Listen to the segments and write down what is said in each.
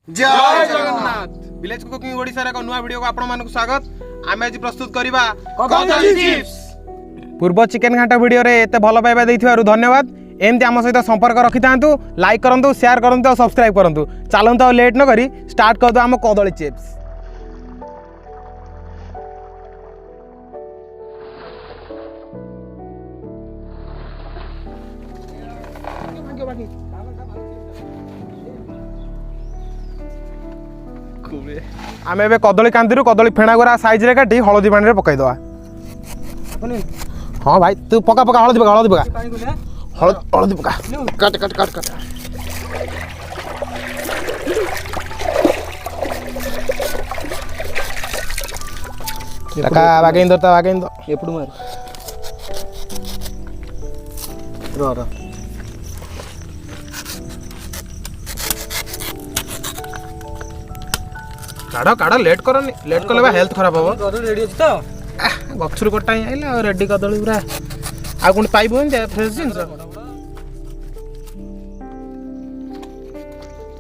जय Jagannath village cooking Odisha एक नुआ वीडियो को आपण मानक स्वागत। आमे आज प्रस्तुत करिबा कदली चिप्स। पूर्व चिकन घाटा वीडियो रे एते भल पाइबा दैथिबारु धन्यवाद। एमती आम सहित संपर्क रखि थांतु, लाइक करंतु, शेयर करंतु और सब्सक्राइब करंतु। चलंतु लेट न करी स्टार्ट कर दो आम कदली चिप्स। आम ए कदली कांदी कदली फेणा गुरा साइज रे काटी हलदी पानी रे पकाई दवा। हाँ भाई तू पका पका हलदी पका हलदी पका हलदी पका काट काट काट काट टका बागेंदो ता बागेंदो एपुडु मार रो काढ़ काढ़ लेट करनी, लेट कले हेल्थ खराब हो। रेडी अछि तो गछुर कटा आइला और रेडी कदली पूरा आ कोन पाइबो जे फ्रेश जिंस ए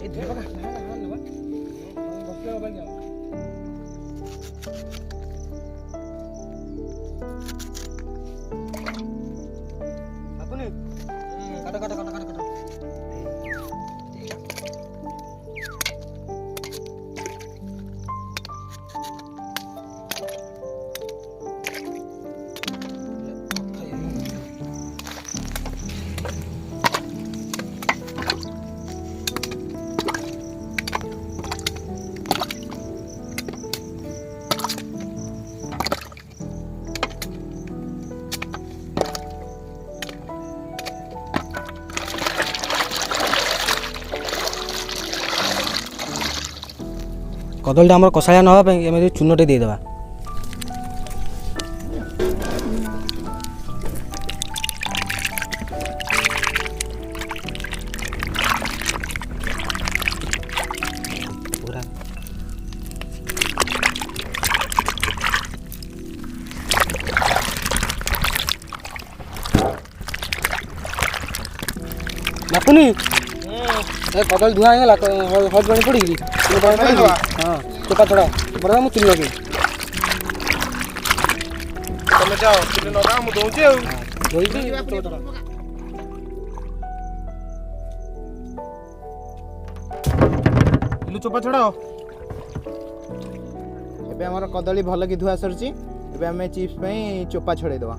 देखो अपने काटा काटा काटा काटा कदलीटा आम कषाया नापे चूनटे देदेबा। नापुनी कदली धुआ होगा हज पानी पड़ी हाँ चोपा छोड़ा बड़ा मुझे चुन लगे तमे जाओ चुन लगा मु दोउची आ इलु चोपा छड़ाओ। एबे हमर कदली भल कि धुआ सरची। एबे हमें चिप्स पई चोपा छड़े दवा।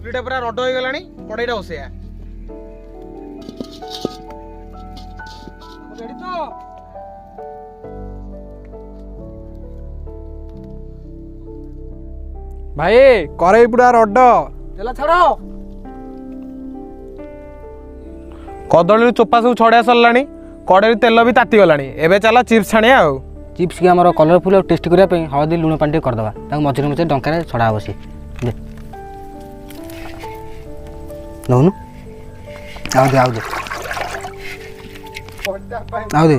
चुलीटा पूरा रड हो गलानी कड़ाईटा बसैया रेडी तो भाई कड़ाई पूरा रड चला छाड़ कदली चोपा सब छड़िया सरलानी कड़ाई तेल भी ताती गलानी। एबे चला चिप्स छाणिया आ चिप्स की आम कलरफुल और टेस्ट करने हलदी लुण पानी करदे मझे मझे डंकार छड़ा हे सी नौनु आउ दे आउ दे आउ दे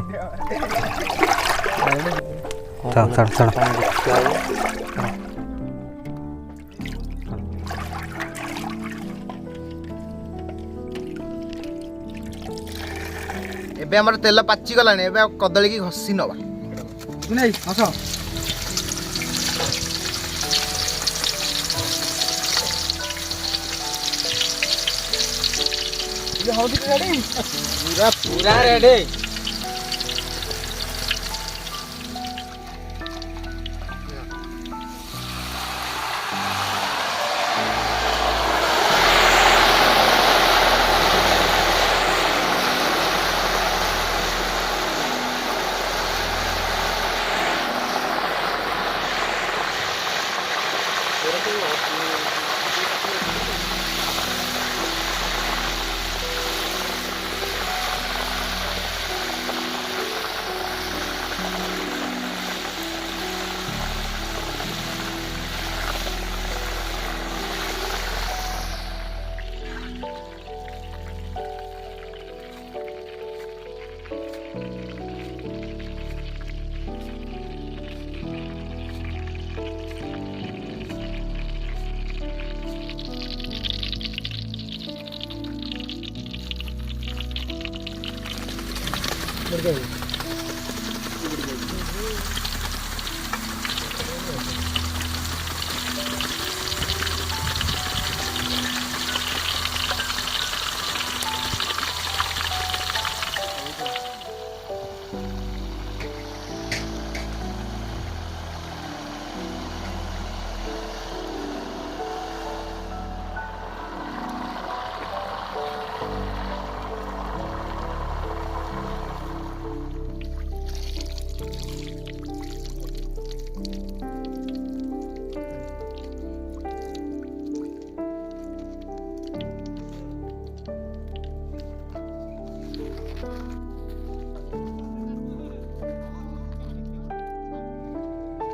चल चल चल एबे हमर तेल पाची गलानी। एबे कदली की घसी नवा नहीं हस पूरा पूरा रेडी। ଧରିକି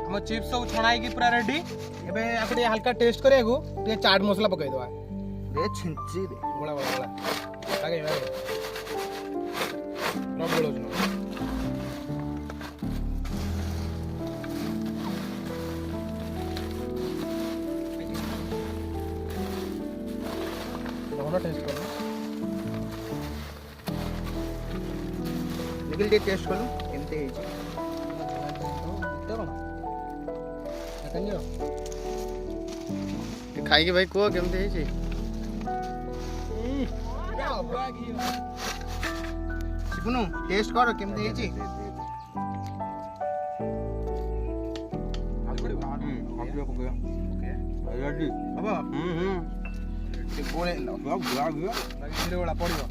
हम चिप्स सब छणा की पूरा रेडी एबे आके ଟିକେ हल्का टेस्ट करिया को ଟିକେ चाट मसला पकाई दवा दे छिंची दे बोला बोला बोला लागे लागे न बोलो न दोनों टेस्ट करो निखिल ଟିକେ टेस्ट करू एमते ହେଇଛି ଖାଇକି ଭାଇ କୁହ କେମିତି ହେଇଛି ଶିବୁନୁ ଟେଷ୍ଟ କର କେମିତି ହେଇଛି ପଡିବ